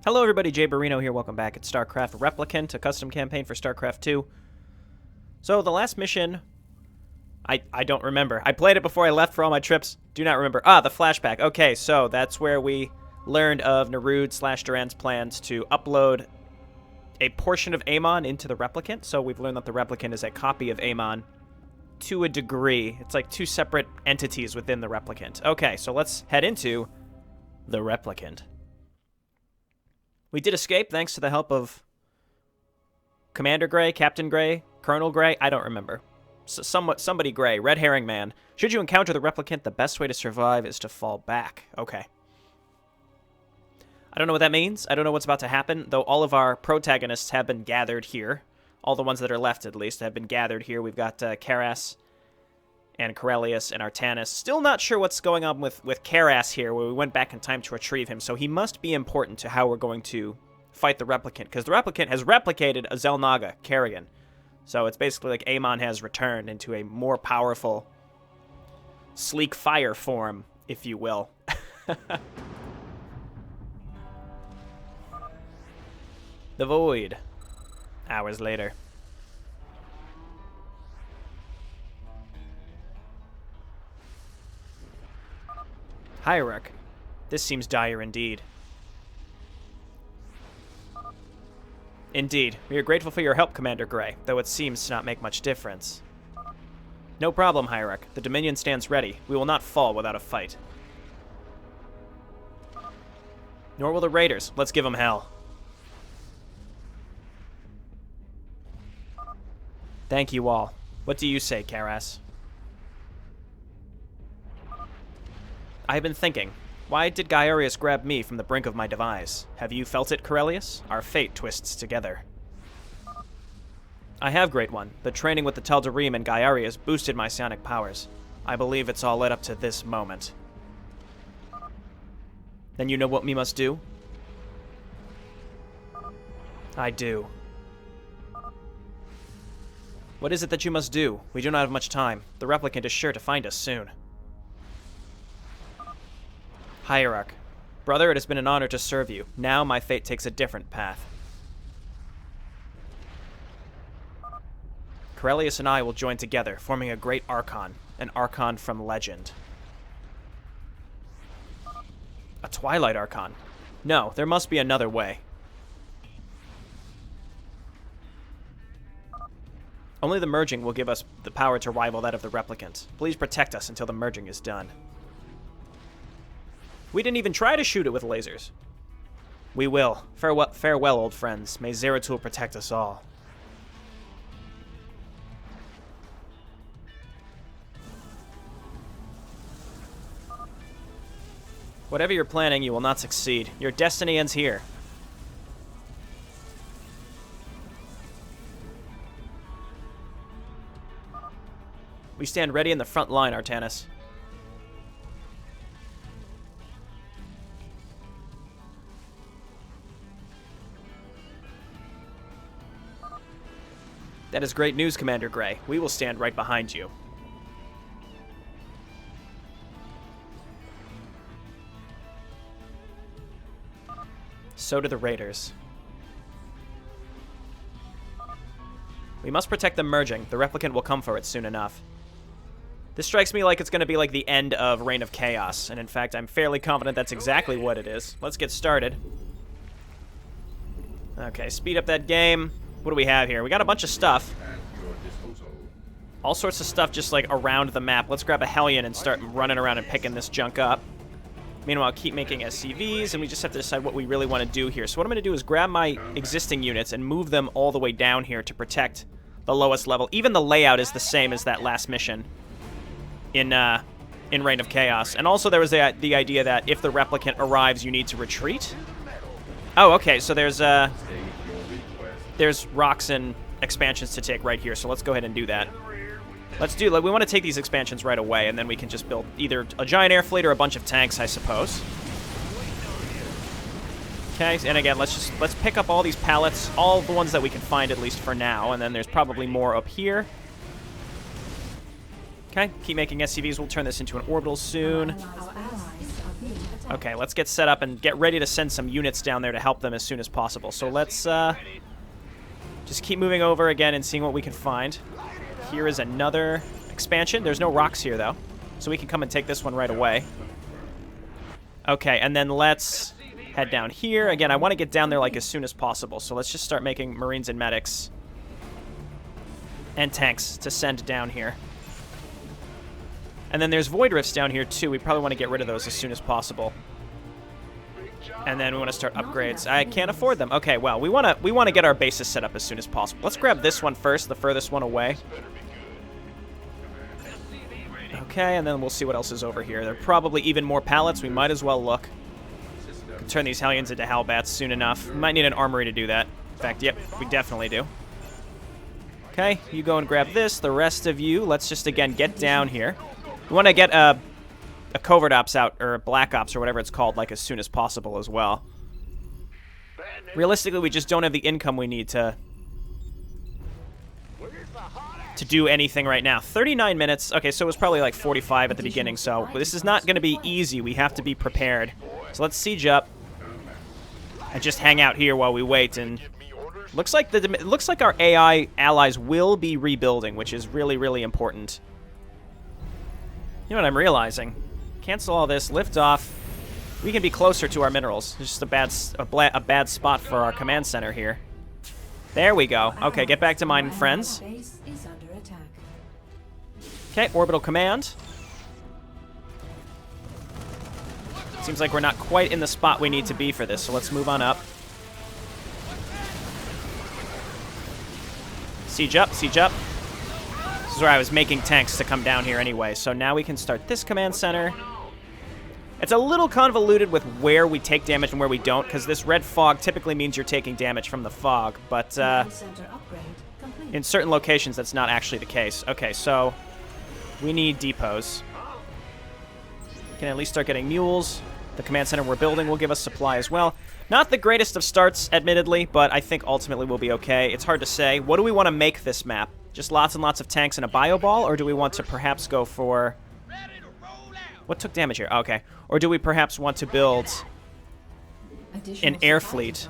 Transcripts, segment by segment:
Hello everybody, JayborinoPlays here, welcome back at StarCraft Replicant, a custom campaign for StarCraft 2. So the last mission, I don't remember. I played it before I left for all my trips, do not remember. Ah, the flashback. Okay, so that's where we learned of Narud/Duran's plans to upload a portion of Amon into the Replicant. So we've learned that the Replicant is a copy of Amon to a degree. It's like two separate entities within the Replicant. Okay, so let's head into the Replicant. We did escape thanks to the help of Commander Gray, Captain Gray, Colonel Gray. I don't remember. Somebody Gray, Red Herring Man. Should you encounter the Replicant, the best way to survive is to fall back. Okay. I don't know what that means. I don't know what's about to happen, though all of our protagonists have been gathered here. All the ones that are left, at least, have been gathered here. We've got Karas and Corellius and Artanis. Still not sure what's going on with Karas here, where we went back in time to retrieve him, so he must be important to how we're going to fight the Replicant, because the Replicant has replicated a Xel'Naga, Kerrigan. So it's basically like Amon has returned into a more powerful, sleek fire form, if you will. The Void. Hours later. Hierarch. This seems dire indeed. Indeed. We are grateful for your help, Commander Gray, though it seems to not make much difference. No problem, Hierarch. The Dominion stands ready. We will not fall without a fight. Nor will the Raiders. Let's give them hell. Thank you all. What do you say, Karas? I have been thinking. Why did Gaiarius grab me from the brink of my demise? Have you felt it, Corellius? Our fate twists together. I have, Great One. The training with the Tal'Darim and Gaiarius boosted my psionic powers. I believe it's all led up to this moment. Then you know what we must do? I do. What is it that you must do? We do not have much time. The Replicant is sure to find us soon. Hierarch. Brother, it has been an honor to serve you. Now my fate takes a different path. Corellius and I will join together, forming a great Archon. An Archon from legend. A Twilight Archon? No, there must be another way. Only the merging will give us the power to rival that of the Replicant. Please protect us until the merging is done. We didn't even try to shoot it with lasers. We will. Farewell, old friends. May Zeratul protect us all. Whatever you're planning, you will not succeed. Your destiny ends here. We stand ready in the front line, Artanis. That is great news, Commander Gray. We will stand right behind you. So do the Raiders. We must protect the merging. The Replicant will come for it soon enough. This strikes me like it's going to be like the end of Reign of Chaos, and in fact, I'm fairly confident that's exactly what it is. Let's get started. Okay, speed up that game. What do we have here? We got a bunch of stuff. All sorts of stuff just like around the map. Let's grab a Hellion and start running around and picking this junk up. Meanwhile, keep making SCVs, and we just have to decide what we really want to do here. So what I'm going to do is grab my existing units and move them all the way down here to protect the lowest level. Even the layout is the same as that last mission in Reign of Chaos. And also there was the idea that if the Replicant arrives, you need to retreat. Oh, okay, so there's rocks and expansions to take right here, so let's go ahead and do that. We want to take these expansions right away, and then we can just build either a giant air fleet or a bunch of tanks, I suppose. Okay, and again, let's pick up all these pallets, all the ones that we can find at least for now, and then there's probably more up here. Okay, keep making SCVs. We'll turn this into an orbital soon. Okay, let's get set up and get ready to send some units down there to help them as soon as possible. So let's just keep moving over again and seeing what we can find. Here is another expansion. There's no rocks here, though, so we can come and take this one right away. Okay, and then let's head down here. Again, I want to get down there like as soon as possible, so let's just start making Marines and medics and tanks to send down here. And then there's void rifts down here too. We probably want to get rid of those as soon as possible. And then we want to start upgrades. I can't afford them. Okay, well, we want to get our bases set up as soon as possible. Let's grab this one first, the furthest one away. Okay, and then we'll see what else is over here. There are probably even more pallets. We might as well look. Can turn these Hellions into Hellbats soon enough. We might need an armory to do that. In fact, yep, we definitely do. Okay, you go and grab this. The rest of you, let's just, again, get down here. We want to get a covert ops out, or a black ops, or whatever it's called, like as soon as possible as well. Realistically, we just don't have the income we need to do anything right now. 39 minutes. Okay, so it was probably like 45 at the beginning, so this is not going to be easy. We have to be prepared. So let's siege up and just hang out here while we wait. And looks like our AI allies will be rebuilding, which is really, really important. You know what I'm realizing? Cancel all this, lift off. We can be closer to our minerals. It's just a bad spot for our command center here. There we go. Okay, get back to mine, friends. Okay, orbital command. Seems like we're not quite in the spot we need to be for this, so let's move on up. Siege up, siege up. This is where I was making tanks to come down here anyway, so now we can start this command center. It's a little convoluted with where we take damage and where we don't, because this red fog typically means you're taking damage from the fog, but in certain locations that's not actually the case. Okay, so we need depots. We can at least start getting mules. The command center we're building will give us supply as well. Not the greatest of starts, admittedly, but I think ultimately we'll be okay. It's hard to say. What do we want to make this map? Just lots and lots of tanks and a bio ball, or do we want to perhaps go for... What took damage here? Okay. Or do we perhaps want to build an air fleet?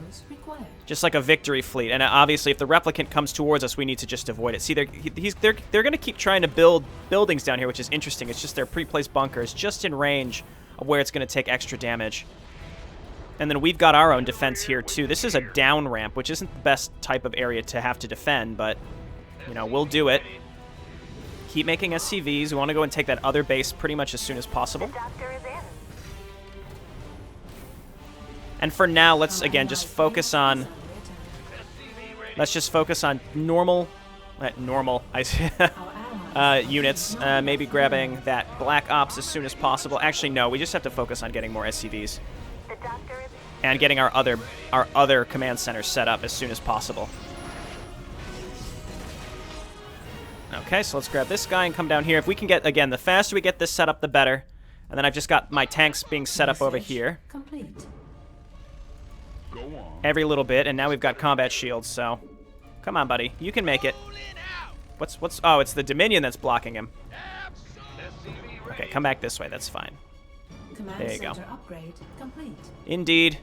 Just like a victory fleet. And obviously, if the replicant comes towards us, we need to just avoid it. See, they're going to keep trying to build buildings down here, which is interesting. It's just their pre-placed bunkers, just in range of where it's going to take extra damage. And then we've got our own defense here, too. This is a down ramp, which isn't the best type of area to have to defend, but, you know, we'll do it. Keep making SCVs. We want to go and take that other base pretty much as soon as possible. And for now, let's, again, just focus on... Let's just focus on normal units. Maybe grabbing that Black Ops as soon as possible. Actually, no, we just have to focus on getting more SCVs. And getting our other command center set up as soon as possible. Okay, so let's grab this guy and come down here. If we can get, again, the faster we get this set up, the better. And then I've just got my tanks being set up over here. Every little bit, and now we've got combat shields, so... Come on, buddy. You can make it. What's... Oh, it's the Dominion that's blocking him. Okay, come back this way. That's fine. There you go. Indeed.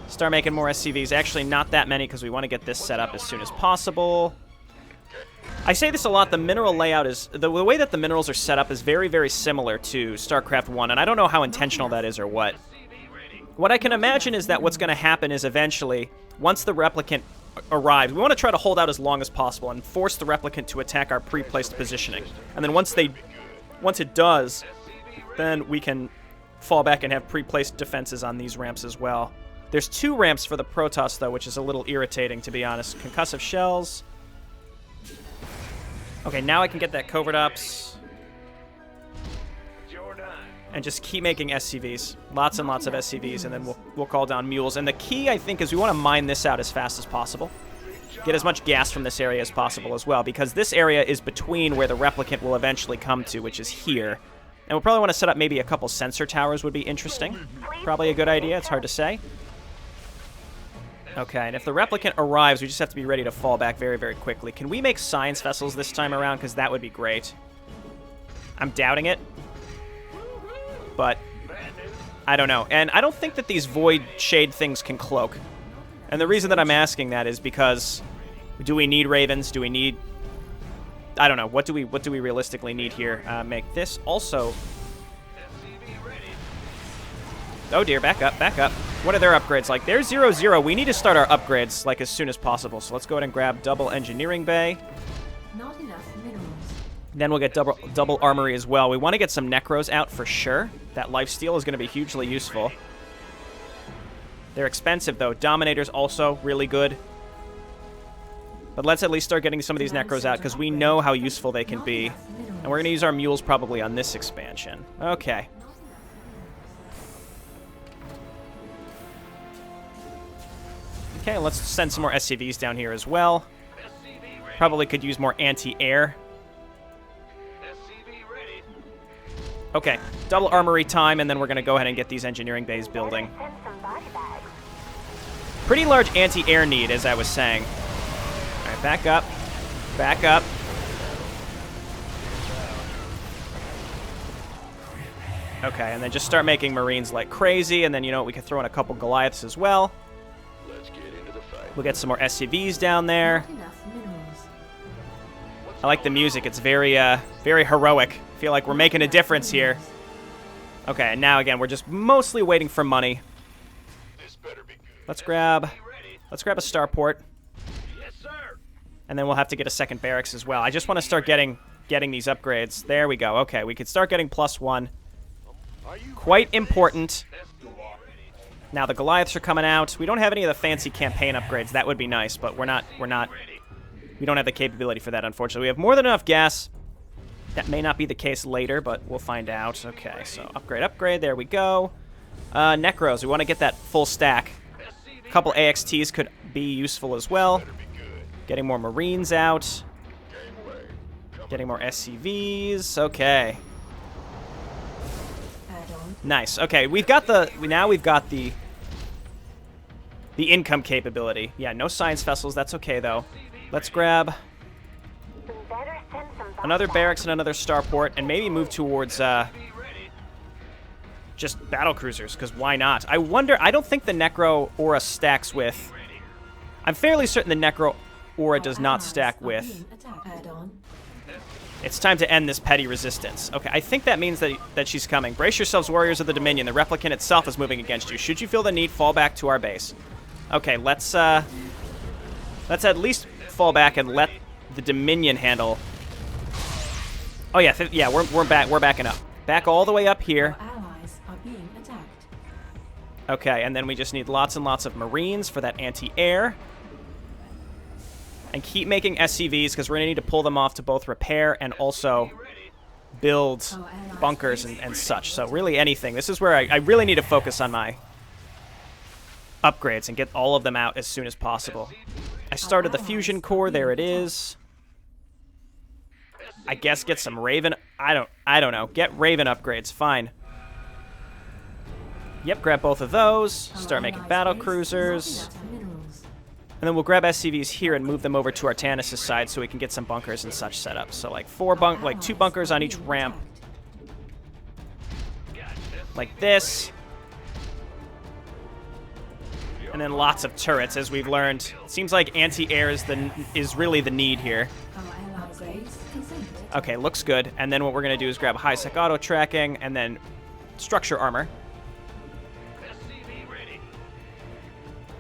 Start making more SCVs. Actually, not that many, because we want to get this set up as soon as possible. I say this a lot, the mineral layout is... The way that the minerals are set up is very, very similar to StarCraft 1, and I don't know how intentional that is or what. What I can imagine is that what's going to happen is eventually, once the replicant arrives, we want to try to hold out as long as possible and force the replicant to attack our pre-placed positioning. And then once it does, then we can fall back and have pre-placed defenses on these ramps as well. There's 2 ramps for the Protoss, though, which is a little irritating, to be honest. Concussive shells... Okay, now I can get that covert ops. And just keep making SCVs. Lots and lots of SCVs, and then we'll call down mules. And the key, I think, is we want to mine this out as fast as possible. Get as much gas from this area as possible as well, because this area is between where the replicant will eventually come to, which is here. And we'll probably want to set up maybe a couple sensor towers would be interesting. Probably a good idea. It's hard to say. Okay, and if the replicant arrives, we just have to be ready to fall back very, very quickly. Can we make science vessels this time around? Because that would be great. I'm doubting it. But I don't know. And I don't think that these void shade things can cloak. And the reason that I'm asking that is because do we need ravens? Do we need... I don't know. What do we realistically need here? Make this also... Oh dear, back up, back up. What are their upgrades like? They're 0-0. We need to start our upgrades like as soon as possible. So let's go ahead and grab double engineering bay. Not enough minerals. Then we'll get double armory as well. We want to get some necros out for sure. That lifesteal is going to be hugely useful. They're expensive though. Dominator's also really good. But let's at least start getting some of these necros out because we know how useful they can be. And we're going to use our mules probably on this expansion. Okay. Okay, let's send some more SCVs down here as well. Probably could use more anti-air. Okay, double armory time, and then we're going to go ahead and get these engineering bays building. Pretty large anti-air need, as I was saying. All right, back up. Back up. Okay, and then just start making Marines like crazy, and then, you know, we can throw in a couple Goliaths as well. We'll get some more SCVs down there. I like the music. It's very, very heroic. I feel like we're making a difference here. Okay, and now again, we're just mostly waiting for money. Let's grab a starport. And then we'll have to get a second barracks as well. I just want to start getting these upgrades. There we go. Okay, we could start getting +1. Quite important. Now the Goliaths are coming out. We don't have any of the fancy campaign upgrades. That would be nice, but we don't have the capability for that, unfortunately. We have more than enough gas. That may not be the case later, but we'll find out. Okay, so upgrade. There we go. Necros. We want to get that full stack. A couple AXTs could be useful as well. Getting more Marines out. Getting more SCVs. Okay. Nice. Okay, we've got the income capability. Yeah, no science vessels. That's okay though. Let's grab another barracks and another starport, and maybe move towards just battle cruisers, because why not? I wonder. I don't think the Necro Aura stacks with. I'm fairly certain the Necro Aura does not stack with. It's time to end this petty resistance. Okay, I think that means that she's coming. Brace yourselves, warriors of the Dominion. The replicant itself is moving against you. Should you feel the need, fall back to our base. Okay, let's at least fall back and let the Dominion handle. Oh yeah, yeah, we're backing up. Back all the way up here. Okay, and then we just need lots and lots of Marines for that anti-air. And keep making SCVs, because we're going to need to pull them off to both repair and also build bunkers and such. So really anything. This is where I really need to focus on my upgrades and get all of them out as soon as possible. I started the fusion core. There it is. I guess get some Raven. I don't know. Get Raven upgrades. Fine. Yep, grab both of those. Start making battle cruisers. And then we'll grab SCVs here and move them over to Artanis' side so we can get some bunkers and such set up. So like 2 bunkers on each ramp. Like this. And then lots of turrets, as we've learned. It seems like anti-air is really the need here. Okay, looks good. And then what we're going to do is grab high-sec auto tracking and then structure armor.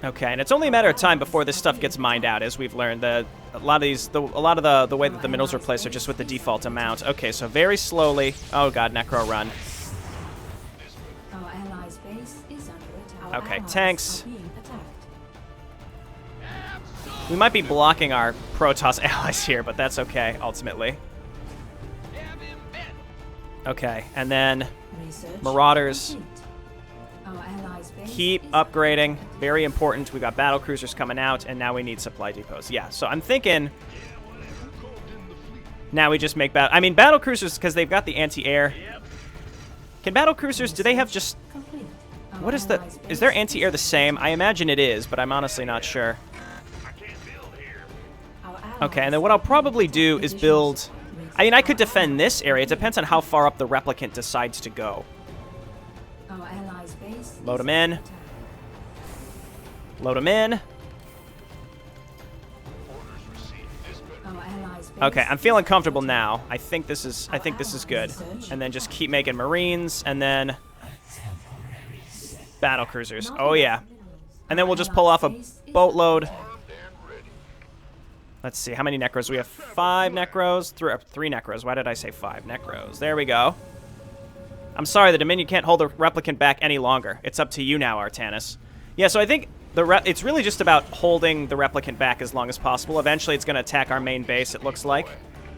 Okay, and it's only a matter of time before this stuff gets mined out, as we've learned. A lot of the way that the minerals are placed are just with the default amount. Okay, so very slowly. Oh god, Necro run. Okay, tanks. We might be blocking our Protoss allies here, but that's okay, ultimately. Okay, and then Marauders. Keep upgrading. Very important. We got battle cruisers coming out, and now we need supply depots. Yeah, so I'm thinking now we just make battle cruisers, because they've got the anti-air. Can battle cruisers, do they have just... What is the... Is their anti-air the same? I imagine it is, but I'm honestly not sure. Okay, and then what I'll probably do is build... I mean, I could defend this area. It depends on how far up the replicant decides to go. allies' base Load is them in. under attack. Load them in. Our allies' base Okay, I'm is feeling under comfortable attack. now. I think this is good. And then just keep making Marines and then battle cruisers. Not Oh enough yeah. minerals. And then Our we'll just pull off a allies' base is boatload. under attack. Let's see, how many Necros? We have 5 Necros. 3 Necros. Why did I say 5 Necros? There we go. I'm sorry, the Dominion can't hold the Replicant back any longer. It's up to you now, Artanis. Yeah, so I think it's really just about holding the Replicant back as long as possible. Eventually, it's going to attack our main base, it looks like.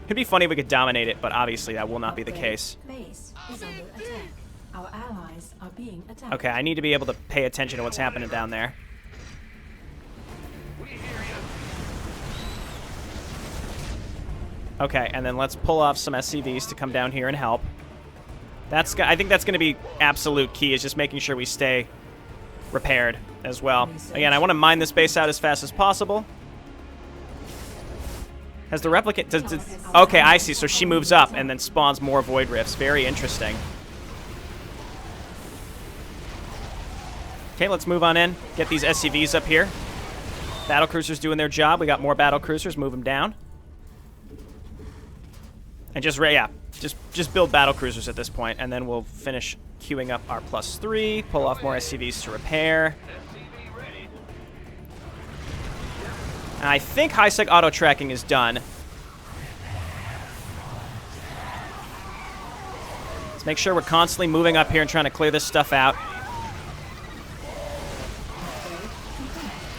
It'd be funny if we could dominate it, but obviously that will not be the case. Base is under attack. Our allies are being attacked. Okay, I need to be able to pay attention to what's happening down there. Okay, and then let's pull off some SCVs to come down here and help. I think that's going to be absolute key, is just making sure we stay repaired as well. Again, I want to mine this base out as fast as possible. Has the Replicant... okay, I see. So she moves up and then spawns more Void Rifts. Very interesting. Okay, let's move on in. Get these SCVs up here. Battlecruisers doing their job. We got more battlecruisers. Move them down. And just build battlecruisers at this point, and then we'll finish queuing up our +3, pull off more SCVs to repair. And I think high-sec auto-tracking is done. Let's make sure we're constantly moving up here and trying to clear this stuff out.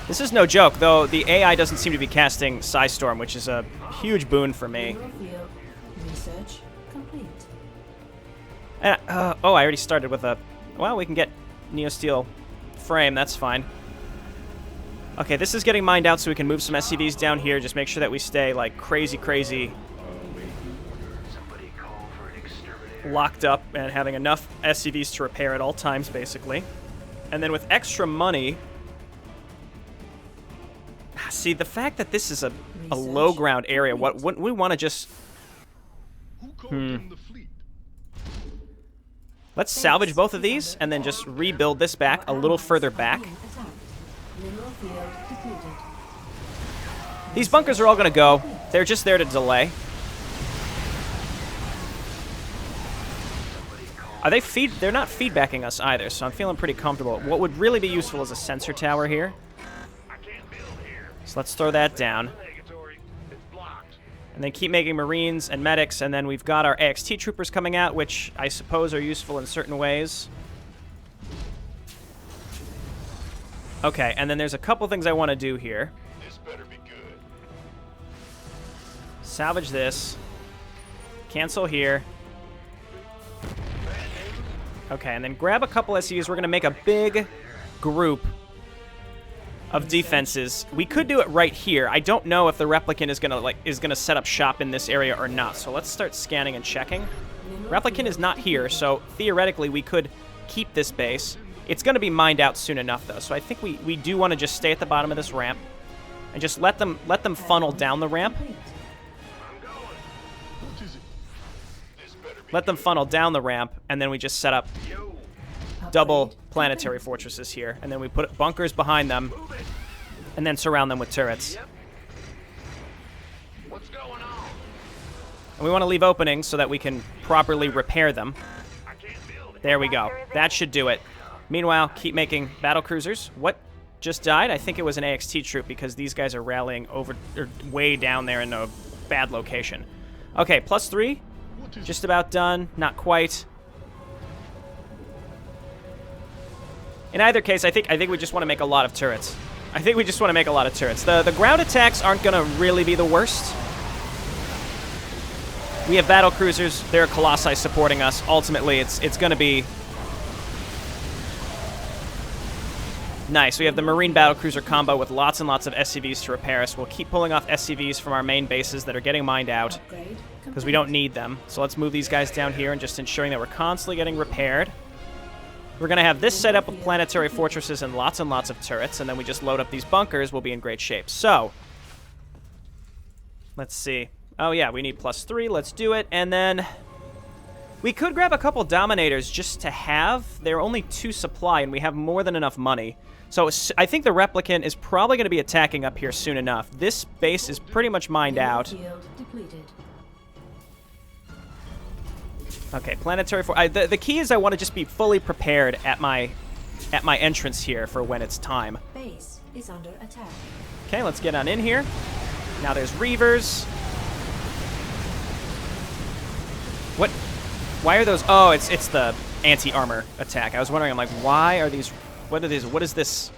This is no joke, though the AI doesn't seem to be casting Psystorm, which is a huge boon for me. Research complete. Oh, I already started with a... Well, we can get Neosteel frame. That's fine. Okay, this is getting mined out so we can move some SCVs down here. Just make sure that we stay, like, crazy locked up and having enough SCVs to repair at all times, basically. And then with extra money... See, the fact that this is a low-ground area, wouldn't we want to just... Let's salvage both of these and then just rebuild this back a little further back. These bunkers are all going to go. They're just there to delay. Are they They're not feedbacking us either, so I'm feeling pretty comfortable. What would really be useful is a sensor tower here. So let's throw that down. And then keep making Marines and medics, and then we've got our AXT troopers coming out, which I suppose are useful in certain ways. Okay, and then there's a couple things I want to do here. This better be good. Salvage this. Cancel here. Okay, and then grab a couple SCVs. We're going to make a big group of defenses. We could do it right here. I don't know if the Replicant is gonna set up shop in this area or not. So let's start scanning and checking. Replicant is not here, so theoretically we could keep this base. It's gonna be mined out soon enough though. So I think we do want to just stay at the bottom of this ramp and just let them funnel down the ramp. Let them funnel down the ramp, and then we just set up double planetary fortresses here, and then we put bunkers behind them and then surround them with turrets. What's going on? And we want to leave openings so that we can properly repair them. I can't build it. There we go. That should do it. Meanwhile, keep making battle cruisers. What just died? I think it was an AXT troop because these guys are rallying over way down there in a bad location. Okay, +3. Just about done. Not quite. In either case, I think we just want to make a lot of turrets. The ground attacks aren't going to really be the worst. We have battle cruisers. There are Colossi supporting us. Ultimately, it's going to be nice. We have the Marine battlecruiser combo with lots and lots of SCVs to repair us. We'll keep pulling off SCVs from our main bases that are getting mined out because we don't need them. So let's move these guys down here and just ensuring that we're constantly getting repaired. We're going to have this set up with planetary fortresses and lots of turrets, and then we just load up these bunkers. We'll be in great shape. So, let's see. Oh, yeah, we need +3. Let's do it. And then We could grab a couple Dominators just to have. They're only 2 supply, and we have more than enough money. So I think the Replicant is probably going to be attacking up here soon enough. This base is pretty much mined out. Field depleted. Okay, planetary the key is I want to just be fully prepared at my entrance here for when it's time. Base is under attack. Okay, let's get on in here. Now there's Reavers. What? Why are those? Oh, it's the anti-armor attack. I was wondering, I'm like, why are these? What are these? What is this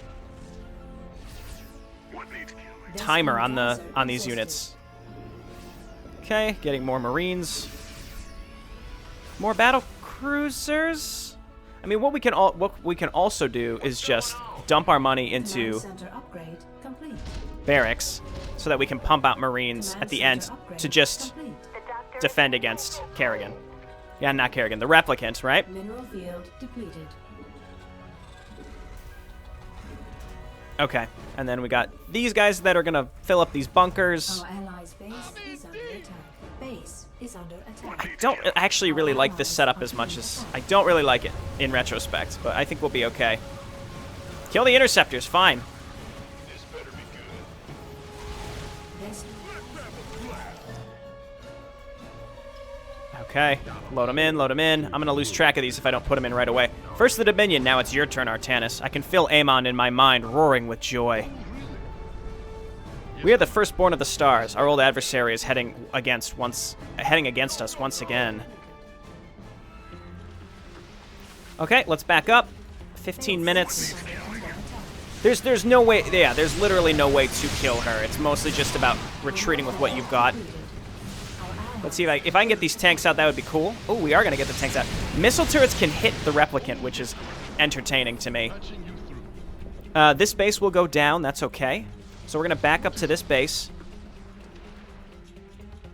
timer on these units? Okay, getting more Marines, more battle cruisers. I mean, what we can also do is just dump our money into Center upgrade complete. barracks so that we can pump out Marines at the end to just defend against Kerrigan. Yeah, not Kerrigan, the Replicant, right? Mineral field depleted. Okay, and then we got these guys that are gonna fill up these bunkers. Our allies' base is under attack. Base is under attack. I don't actually really like this setup as much as... I don't really like it in retrospect, but I think we'll be okay. Kill the interceptors, fine. This better be good. This Okay, load them in, load them in. I'm going to lose track of these if I don't put them in right away. First the Dominion, now it's your turn, Artanis. I can feel Amon in my mind roaring with joy. We are the firstborn of the stars. Our old adversary is heading against us once again. Okay, let's back up. 15 minutes. There's no way, yeah, there's literally no way to kill her. It's mostly just about retreating with what you've got. Let's see if I can get these tanks out, that would be cool. Oh, we are going to get the tanks out. Missile turrets can hit the Replicant, which is entertaining to me. This base will go down, that's okay. So we're going to back up to this base.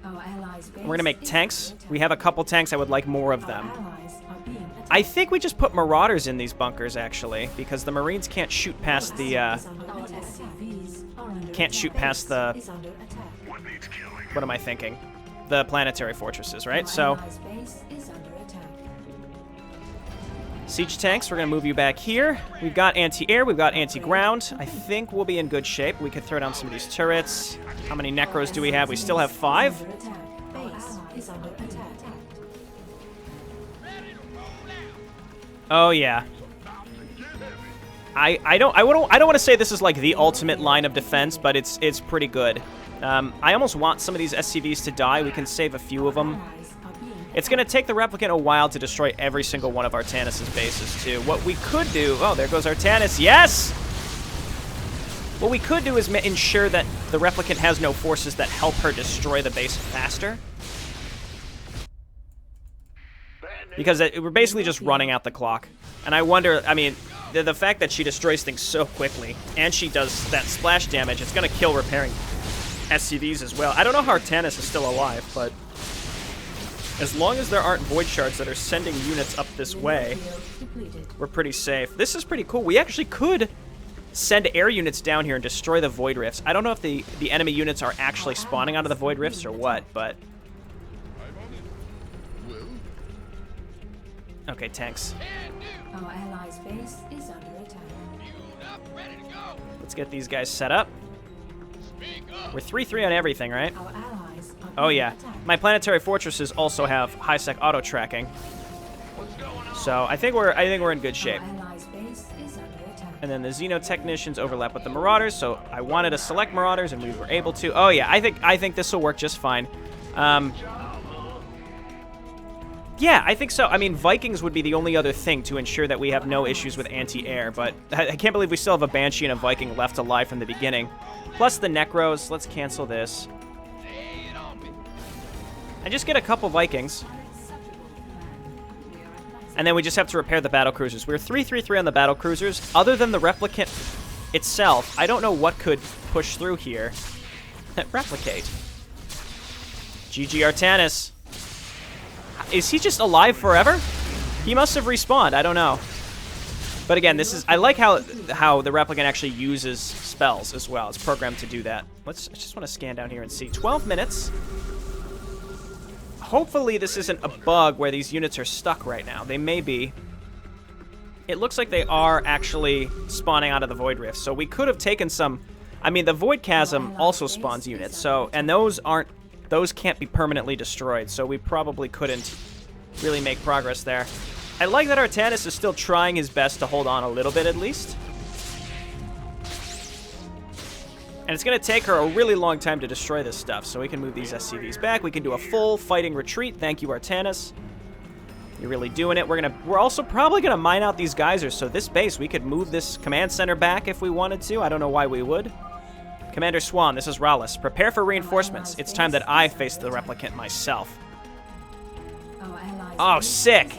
Our allies' base We're going to make is tanks. under attack. We have a couple tanks. I would like more of Our them. allies are being attacked. I think we just put Marauders in these bunkers, actually, because the Marines can't shoot past the, Our SCVs are under can't shoot attack. past the... Is under attack. What am I thinking? The planetary fortresses, right? Our So, allies' base is under attack. siege tanks, we're going to move you back here. We've got anti-air, we've got anti-ground. I think we'll be in good shape. We could throw down some of these turrets. How many Necros do we have? We still have 5. Under attack. Base is under attack. Oh, yeah. I don't want to say this is like the ultimate line of defense, but it's pretty good. I almost want some of these SCVs to die. We can save a few of them. Allies are being It's going to take the Replicant a while to destroy every single one of Artanis' bases, too. What we could do... Oh, there goes Artanis. Yes! What we could do is ensure that the Replicant has no forces that help her destroy the base faster. Because we're basically just running out the clock. And I wonder... I mean, the fact that she destroys things so quickly, and she does that splash damage, it's going to kill repairing SCVs as well. I don't know how Artanis is still alive, but as long as there aren't void shards that are sending units up this way, depleted. we're pretty safe. This is pretty cool. We actually could send air units down here and destroy the void rifts. I don't know if the enemy units are actually spawning out of the void rifts or what, but... Okay, tanks. Our allies' base is under attack. Let's get these guys set up. We're 3-3 on everything, right? Our allies are Oh being yeah, attacked. my planetary fortresses also have high-sec auto tracking, so I think we're in good shape. Our allies' base is under attack. And then the Xenotechnicians overlap with the Marauders, so I wanted to select Marauders, and we were able to. Oh yeah, I think this will work just fine. Yeah, I think so. I mean, Vikings would be the only other thing to ensure that we have no issues with anti-air, but I can't believe we still have a Banshee and a Viking left alive from the beginning. Plus the Necros. Let's cancel this. And just get a couple Vikings. And then we just have to repair the battle cruisers. We're 3-3-3 on the battle cruisers. Other than the Replicant itself, I don't know what could push through here. Replicate. GG Artanis. Is he just alive forever? He must have respawned. I don't know. But again, this is... I like how the Replicant actually uses spells as well. It's programmed to do that. I just want to scan down here and see. 12 minutes. hopefully this isn't a bug where these units are stuck right now. They may be. It looks like they are actually spawning out of the Void Rift, so we could have taken some... I mean, the Void Chasm also spawns units, so... And those can't be permanently destroyed, so we probably couldn't really make progress there. I like that Artanis is still trying his best to hold on a little bit, at least. And it's going to take her a really long time to destroy this stuff, so we can move these SCVs back. We can do a full fighting retreat. Thank you, Artanis. You're really doing it. We're also probably gonna mine out these geysers, so this base, we could move this command center back if we wanted to. I don't know why we would. Commander Swan, this is Rallis. Prepare for reinforcements. It's time that I face the replicant myself. Oh, sick!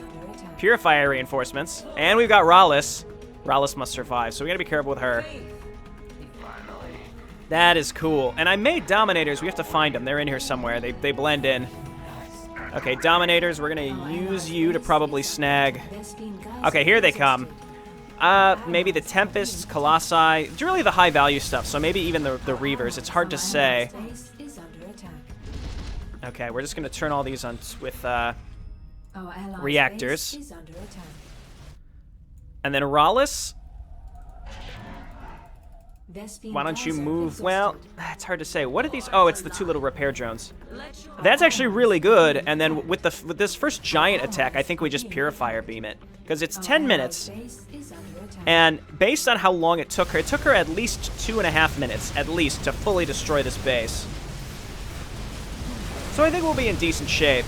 Purifier reinforcements. And we've got Rallis. Rallis must survive, so we gotta be careful with her. That is cool. And I made Dominators. We have to find them. They're in here somewhere. They blend in. Okay, Dominators, we're going to use you to probably snag... Okay, here they come. Maybe the Tempests, Colossi. It's really the high-value stuff, so maybe even the Reavers. It's hard to say. Okay, we're just going to turn all these on with reactors. And then Rallis... Why don't you move? Well, it's hard to say. What are these? Oh, it's the 2 little repair drones. That's actually really good. And then with this first giant attack, I think we just Purifier Beam it. Because it's 10 minutes. And based on how long it took her at least 2.5 minutes, at least, to fully destroy this base. So I think we'll be in decent shape.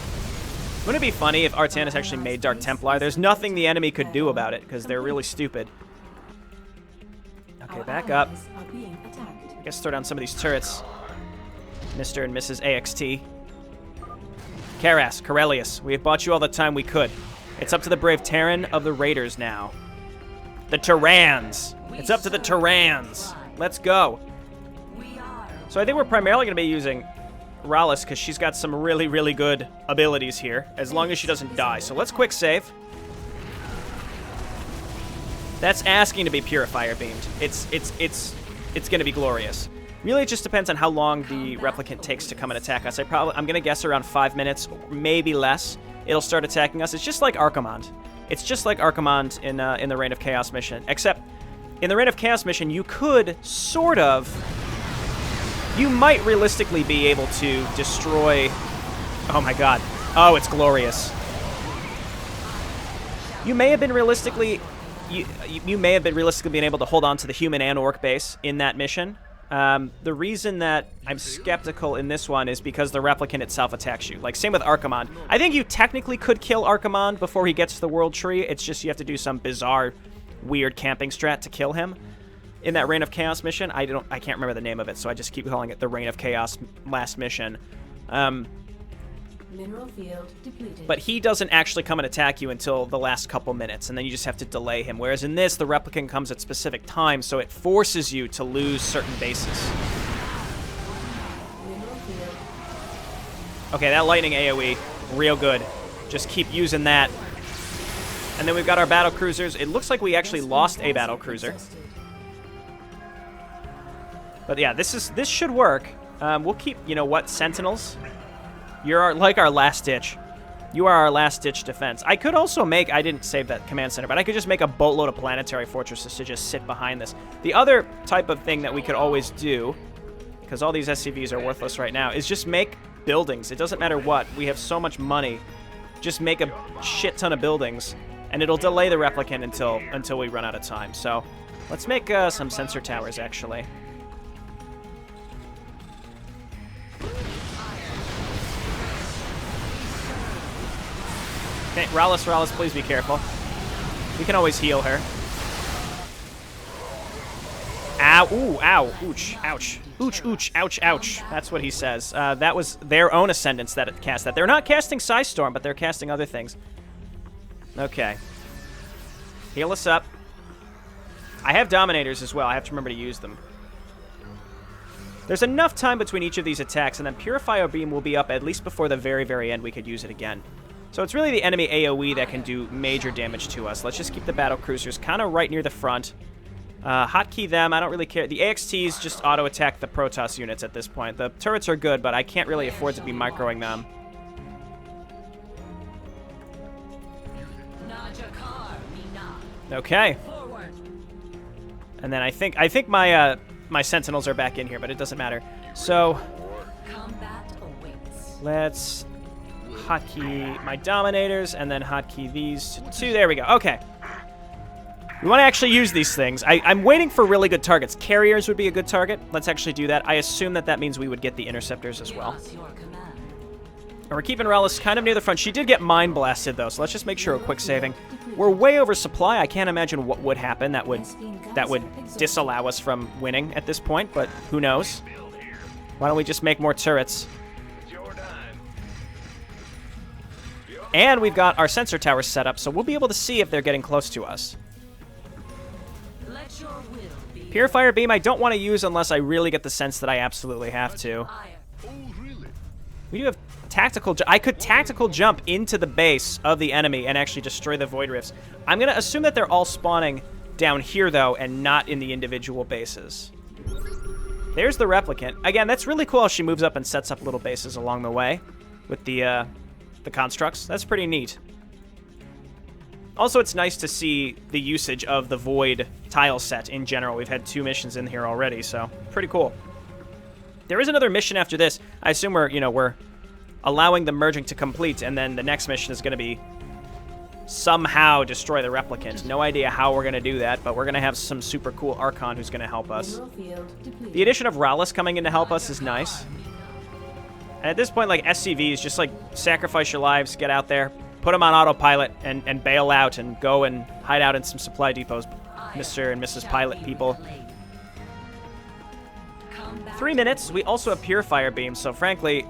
Wouldn't it be funny if Artanis actually made Dark Templar? There's nothing the enemy could do about it, because they're really stupid. Okay, back up. I guess throw down some of these turrets. Mr. and Mrs. AXT. Karas, Corellius, we have bought you all the time we could. It's up to the brave Terran of the Raiders now. The Terrans! It's up to the Terrans! Let's go! So I think we're primarily going to be using Rallis because she's got some really, really good abilities here, as long as she doesn't die. So let's quick save. That's asking to be Purifier Beamed. It's going to be glorious. Really, it just depends on how long the Replicant takes to come and attack us. I'm going to guess around 5 minutes, or maybe less. It'll start attacking us. It's just like Arcumond. It's just like Arcumond in the Reign of Chaos mission. Except, in the Reign of Chaos mission, you could, sort of... You might realistically be able to destroy... Oh my god. Oh, it's glorious. You may have been realistically... You may have been realistically being able to hold on to the human and orc base in that mission. The reason that I'm skeptical in this one is because the Replicant itself attacks you. Like, same with Arcumond. I think you technically could kill Arcumond before he gets to the World Tree. It's just you have to do some bizarre, weird camping strat to kill him. In that Reign of Chaos mission, I can't remember the name of it, so I just keep calling it the Reign of Chaos last mission. Mineral field depleted. But he doesn't actually come and attack you until the last couple minutes, and then you just have to delay him. Whereas in this, the Replicant comes at specific times, so it forces you to lose certain bases. Mineral field. Okay, that lightning AoE, real good. Just keep using that. And then we've got our battle cruisers. It looks like we actually lost a battle cruiser. But yeah, this should work. We'll keep, you know what, Sentinels. You're like our last ditch. You are our last ditch defense. I could also make, I didn't save that command center, but I could just make a boatload of planetary fortresses to just sit behind this. The other type of thing that we could always do, because all these SCVs are worthless right now, is just make buildings. It doesn't matter what. We have so much money. Just make a shit ton of buildings, and it'll delay the Replicant until we run out of time. So let's make some sensor towers, actually. Okay, Rallis, please be careful. We can always heal her. Ow, ooh, ow, ooch, ouch. Ooch, ooch, ouch, ouch. That's what he says. That was their own Ascendants that cast that. They're not casting Psystorm, but they're casting other things. Okay. Heal us up. I have Dominators as well. I have to remember to use them. There's enough time between each of these attacks, and then Purifier Beam will be up at least before the very, very end we could use it again. So it's really the enemy AoE that can do major damage to us. Let's just keep the battle cruisers kind of right near the front. Hotkey them. I don't really care. The AXTs just auto-attack the Protoss units at this point. The turrets are good, but I can't really afford to be microing them. Okay. And then I think my my sentinels are back in here, but it doesn't matter. So let's hotkey my dominators and then hotkey these to 2. There we go. Okay. We want to actually use these things. I'm waiting for really good targets. Carriers would be a good target. Let's actually do that. I assume that means we would get the interceptors as well. And we're keeping Rallis kind of near the front. She did get mind blasted, though, so let's just make sure a quick saving. We're way over supply. I can't imagine what would happen that would disallow us from winning at this point, but who knows? Why don't we just make more turrets? And we've got our sensor towers set up, so we'll be able to see if they're getting close to us. Purifier Beam I don't want to use unless I really get the sense that I absolutely have to. We do have tactical... I could tactical jump into the base of the enemy and actually destroy the Void Rifts. I'm going to assume that they're all spawning down here, though, and not in the individual bases. There's the Replicant. Again, that's really cool how she moves up and sets up little bases along the way with the constructs. That's pretty neat. Also, it's nice to see the usage of the Void tile set in general. We've had 2 missions in here already, so pretty cool. There is another mission after this. I assume we're allowing the merging to complete, and then the next mission is going to be somehow destroy the Replicant. No idea how we're going to do that, but we're going to have some super cool Archon who's going to help us. The addition of Rallis coming in to help us is nice. And at this point, like, SCVs, just, like, sacrifice your lives, get out there, put them on autopilot, and bail out and go and hide out in some supply depots, Mr. and Mrs. Pilot people. 3 minutes. We also have Purifier Beam, so frankly,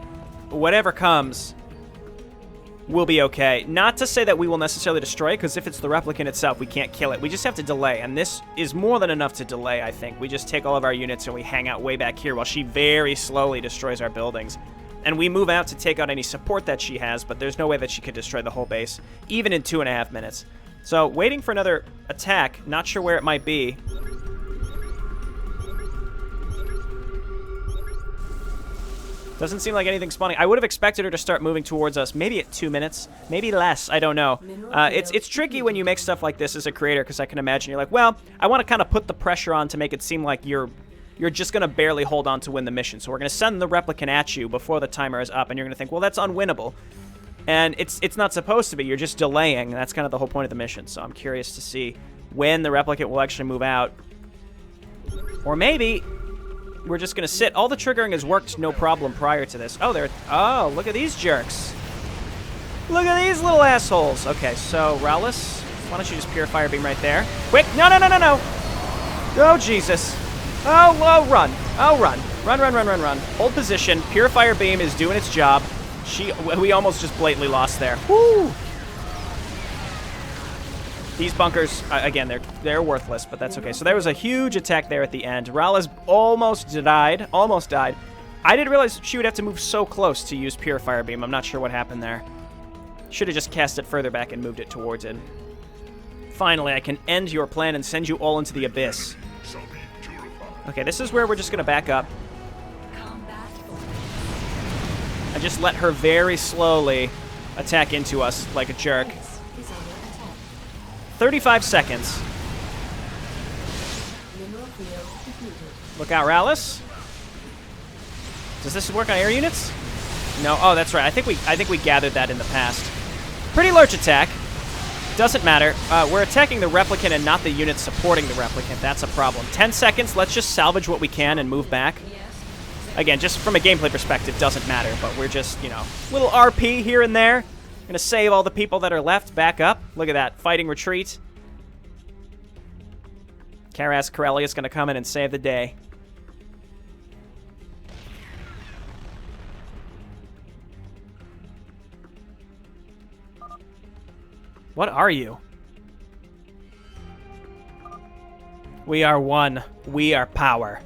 whatever comes will be okay. Not to say that we will necessarily destroy it, because if it's the Replicant itself, we can't kill it. We just have to delay, and this is more than enough to delay, I think. We just take all of our units and we hang out way back here while she very slowly destroys our buildings. And we move out to take out any support that she has, but there's no way that she could destroy the whole base, even in 2.5 minutes. So, waiting for another attack, not sure where it might be. Doesn't seem like anything's spawning. I would have expected her to start moving towards us, maybe at 2 minutes, maybe less, I don't know. It's tricky when you make stuff like this as a creator, because I can imagine you're like, well, I want to kind of put the pressure on to make it seem like you're just going to barely hold on to win the mission. So we're going to send the Replicant at you before the timer is up, and you're going to think, well, that's unwinnable. And it's not supposed to be. You're just delaying, and that's kind of the whole point of the mission. So I'm curious to see when the Replicant will actually move out. Or maybe we're just going to sit. All the triggering has worked no problem prior to this. Oh, look at these jerks. Look at these little assholes. Okay, so Rallis, why don't you just Purifier Beam right there? Quick. No. Oh, Jesus. Oh, run. Oh, run. Run. Hold position. Purifier Beam is doing its job. We almost just blatantly lost there. Woo! These bunkers, again, they're worthless, but that's okay. So there was a huge attack there at the end. Rallis almost died. I didn't realize she would have to move so close to use Purifier Beam. I'm not sure what happened there. Should have just cast it further back and moved it towards it. Finally, I can end your plan and send you all into the abyss. Okay, this is where we're just going to back up. And just let her very slowly attack into us like a jerk. 35 seconds. Look out, Rallis. Does this work on air units? No. Oh, that's right. I think we gathered that in the past. Pretty large attack. Doesn't matter. We're attacking the Replicant and not the unit supporting the Replicant. That's a problem. 10 seconds. Let's just salvage what we can and move back. Again, just from a gameplay perspective, doesn't matter, but we're just, little RP here and there. Gonna save all the people that are left. Back up. Look at that. Fighting retreat. Karas Corellius gonna come in and save the day. What are you? We are one. We are power.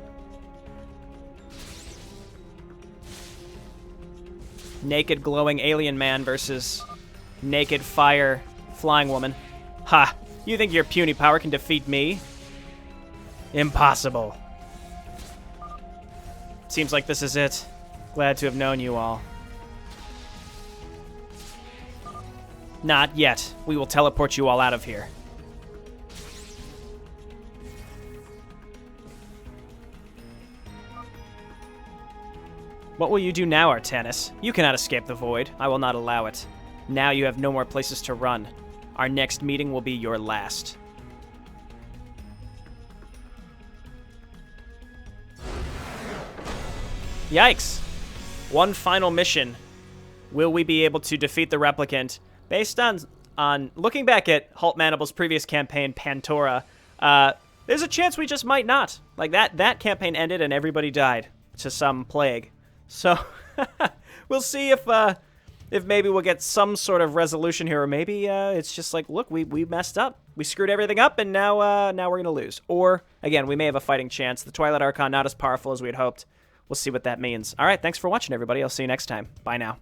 Naked glowing alien man versus naked fire flying woman. Ha! You think your puny power can defeat me? Impossible. Seems like this is it. Glad to have known you all. Not yet. We will teleport you all out of here. What will you do now, Artanis? You cannot escape the void. I will not allow it. Now you have no more places to run. Our next meeting will be your last. Yikes. One final mission. Will we be able to defeat the Replicant? Based on looking back at Hultmanable's previous campaign, Pantora, there's a chance we just might not. Like, that campaign ended and everybody died to some plague. So, we'll see if maybe we'll get some sort of resolution here, or maybe it's just like, look, we messed up. We screwed everything up, and now we're going to lose. Or, again, we may have a fighting chance. The Twilight Archon not as powerful as we had hoped. We'll see what that means. All right, thanks for watching, everybody. I'll see you next time. Bye now.